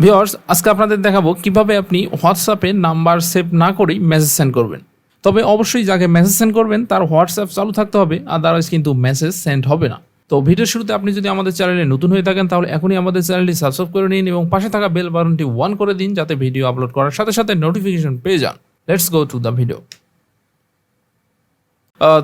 Viewers, আজকে আপনাদের দেখাবো কিভাবে আপনি হোয়াটসঅ্যাপে নাম্বার সেভ না করেই মেসেজ সেন্ড করবেন। তবে অবশ্যই যাকে মেসেজ সেন্ড করবেন তার হোয়াটসঅ্যাপ চালু থাকতে হবে, আদারওয়াইজ কিন্তু মেসেজ সেন্ড হবে না। তো ভিডিওর শুরুতে আপনি যদি আমাদের চ্যানেলে নতুন হয়ে থাকেন তাহলে এখনই আমাদের চ্যানেলটি সাবস্ক্রাইব করে নিন এবং পাশে থাকা বেল বাটনটি অন করে দিন যাতে ভিডিও আপলোড করার সাথে সাথে নোটিফিকেশন পেয়ে যান। Let's go to the video.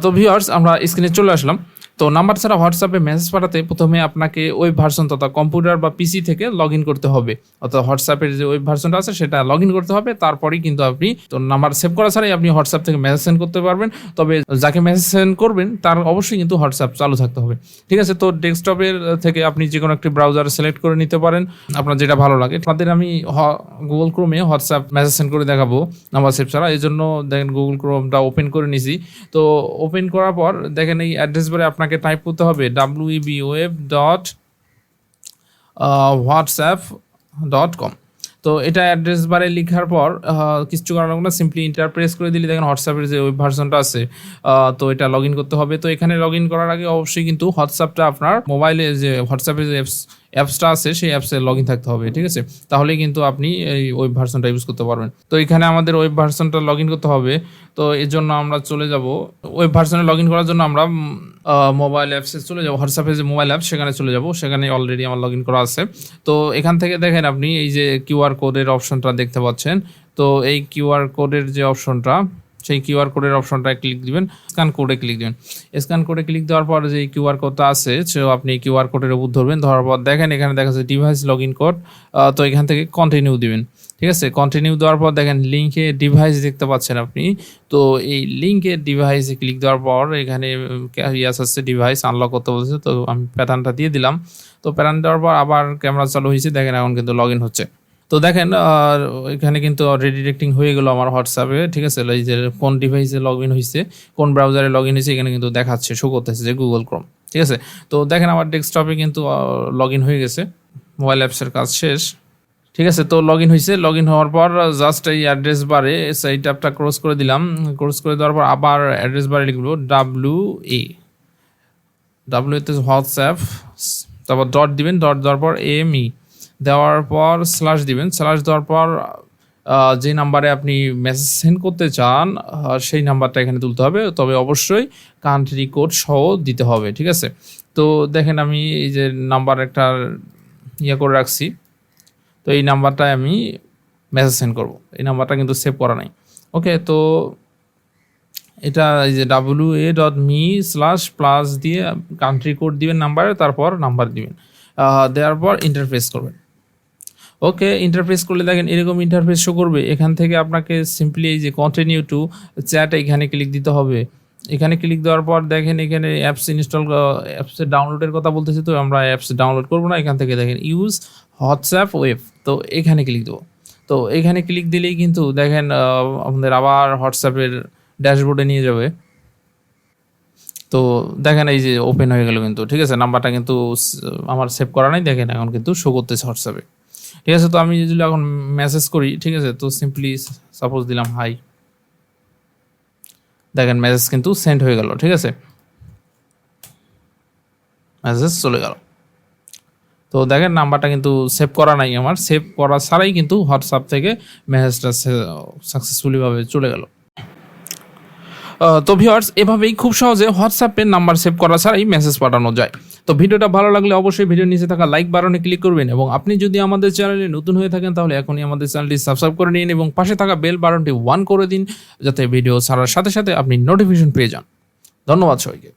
তো ভিউয়ার্স, আমরা স্ক্রিনে চলে আসলাম। তো নাম্বার ছাড়া হোয়াটসঅ্যাপে মেসেজ পাঠাতে প্রথমে আপনাকে ওয়েব ভার্সন তথা কম্পিউটার বা পিসি থেকে লগ ইন করতে হবে, অর্থাৎ হোয়াটসঅ্যাপের যে ওয়েব ভার্সনটা আছে সেটা লগ ইন করতে হবে। তারপরেই কিন্তু আপনি তো নাম্বার সেভ করা ছাড়াই আপনি হোয়াটসঅ্যাপ থেকে মেসেজ সেন্ড করতে পারবেন। তবে যাকে মেসেজ সেন্ড করবেন তার অবশ্যই কিন্তু হোয়াটসঅ্যাপ চালু থাকতে হবে। ঠিক আছে, তো ডেস্কটপের থেকে আপনি যে কোনো একটি ব্রাউজার সিলেক্ট করে নিতে পারেন, আপনার যেটা ভালো লাগে। তাদের আমি গুগল ক্রোমে হোয়াটসঅ্যাপ মেসেজ সেন্ড করে দেখাবো নাম্বার সেভ ছাড়া, এই জন্য দেখেন গুগল ক্রোমটা ওপেন করে নিছি। তো ওপেন করার পর দেখেন এই অ্যাড্রেস বারে আপনাকে টাইপ করতে হবে web.whatsapp.com। তো এটা অ্যাড্রেস বারে লেখার পর কিছু করার লাগবে না, সিম্পলি ইন্টার প্রেস করে দিলে দেখেন হোয়াটসঅ্যাপের যে ওয়েব ভার্সনটা আছে তো এটা লগ ইন করতে হবে। তো এখানে লগ ইন করার আগে অবশ্যই কিন্তু হোয়াটসঅ্যাপটা আপনার মোবাইলে যে হোয়াটসঅ্যাপের যে অ্যাপসটা আছে সেই অ্যাপসে লগ ইন থাকতে হবে। ঠিক আছে, তাহলেই কিন্তু আপনি এই ওয়েব ভার্সনটা ইউজ করতে পারবেন। তো এখানে আমাদের ওয়েব ভার্সনটা লগ ইন করতে হবে। তো এর জন্য আমরা চলে যাব ওয়েব ভার্সনে লগ ইন করার জন্য আমরা মোবাইল অ্যাপসে চলে যাবো। হোয়াটসঅ্যাপের যে মোবাইল অ্যাপ সেখানে চলে যাব, সেখানে অলরেডি আমার লগ ইন করা আছে। তো এখান থেকে দেখেন আপনি এই যে কিউআর কোডের অপশনটা দেখতে পাচ্ছেন। তো এই কিউআর কোডের যে অপশনটা, সেই কিউআর কোডের অপশনটায় ক্লিক দিবেন, স্ক্যান কোডে ক্লিক দিবেন। স্ক্যান কোডে ক্লিক দেওয়ার পর যে কিউআর কোডটা আছে সেও আপনি কিউআর কোডের উপর ধরবেন, ধরার পর দেখেন এখানে দেখা যাচ্ছে ডিভাইস লগ ইন কোড। তো এখান থেকে কন্টিনিউ দিবেন। ঠিক আছে, কন্টিনিউ দেওয়ার পর দেখেন লিঙ্কে ডিভাইস দেখতে পাচ্ছেন আপনি। তো এই লিঙ্কে ডিভাইসে ক্লিক দেওয়ার পর এখানে আসছে ডিভাইস আনলক করতে বলছে। তো আমি প্যাটার্নটা দিয়ে দিলাম। তো প্যাটার্ন দেওয়ার পর আবার ক্যামেরা চালু হয়েছে, দেখেন এখন কিন্তু লগ ইন হচ্ছে। তো দেখেন এখানে কিন্তু রিডিরেক্টিং হয়ে গেল আমার হোয়াটসঅ্যাপে। ঠিক আছে, এই যে কোন ডিভাইসে লগ ইন হয়েছে, কোন ব্রাউজারে লগ ইন হয়েছে এখানে কিন্তু দেখাচ্ছে, শো করতেছে যে গুগল ক্রোম। ঠিক আছে, তো দেখেন আমার ডেস্কটপে কিন্তু লগ ইন হয়ে গেছে, মোবাইল অ্যাপসের কাজ শেষ। ঠিক আছে, তো লগ ইন হয়েছে। লগ ইন হওয়ার পর জাস্ট এই অ্যাড্রেস বারে সেই ট্যাবটা ক্রস করে দিলাম। ক্রস করে দেওয়ার পর আবার অ্যাড্রেস বারে লিখব ডাব্লিউ তে হোয়াটসঅ্যাপ, তারপর ডট দিবেন, ডট দেওয়ার পর এমই দেওয়ার পর স্ল্যাশ দিবেন। স্ল্যাশ দেওয়ার পর যে নাম্বারে আপনি মেসেজ সেন্ড করতে চান সেই নাম্বারটা এখানে তুলতে হবে, তবে অবশ্যই কান্ট্রি কোড সহ দিতে হবে। ঠিক আছে, তো দেখেন আমি এই যে নাম্বার একটা করে রাখছি, তো এই নাম্বারটায় আমি মেসেজ সেন্ড করব। এই নাম্বারটা কিন্তু সেভ করা নাই। ওকে, তো এটা এই যে wa.me/+ দিয়ে কান্ট্রি কোড দিবেন নাম্বারে, তারপর নাম্বার দিবেন, দেওয়ার পর ইন্টারফেস করবেন। ওকে, ইন্টারফেস করলে দেখেন এরকম ইন্টারফেস শো করবে। এখান থেকে আপনাকে সিম্পলি এই যে কন্টিনিউ টু চ্যাট এখানে ক্লিক দিতে হবে। এখানে ক্লিক দেওয়ার পর দেখেন এখানে অ্যাপস ইনস্টল, অ্যাপসের ডাউনলোডের কথা বলতেছে, তো আমরা অ্যাপস ডাউনলোড করবো না। এখান থেকে দেখেন ইউজ হোয়াটসঅ্যাপ ওয়েব, তো এখানে ক্লিক দেবো। তো এখানে ক্লিক দিলেই কিন্তু দেখেন আমাদের আবার হোয়াটসঅ্যাপের ড্যাশবোর্ডে নিয়ে যাবে। তো দেখেন এই যে ওপেন হয়ে গেল কিন্তু। ঠিক আছে, নাম্বারটা কিন্তু আমার সেভ করা নাই, দেখেন এখন কিন্তু শো করতেছে হোয়াটসঅ্যাপে। ঠিক আছে, তো আমি যদি এখন মেসেজ করি, ঠিক আছে, তো সিম্পলি সাপোজ দিলাম হাই, দেখেন মেসেজ কিন্তু সেন্ড হয়ে গেল। ঠিক আছে, মেসেজ চলে গেল। তো দেখেন নাম্বারটা কিন্তু সেভ করা নাই, আমার সেভ করা ছাড়াই কিন্তু হোয়াটসঅ্যাপ থেকে মেসেজটা সাকসেসফুলিভাবে চলে গেল। তো ভিউয়ার্স, এভাবেই খুব সহজে হোয়াটসঅ্যাপে নাম্বার সেভ করা ছাড়াই মেসেজ পাঠানো যায়। তো ভিডিওটা ভালো লাগলে অবশ্যই ভিডিওর নিচে থাকা লাইক বাটনে ক্লিক করবেন এবং আপনি যদি আমাদের চ্যানেলে নতুন হয়ে থাকেন তাহলে এখনই আমাদের চ্যানেলটি সাবস্ক্রাইব করে নিন এবং পাশে থাকা বেল বাটনটি অন করে দিন যাতে ভিডিও ছাড়ার সাথে সাথে আপনি নোটিফিকেশন পেয়ে যান। ধন্যবাদ সবাইকে।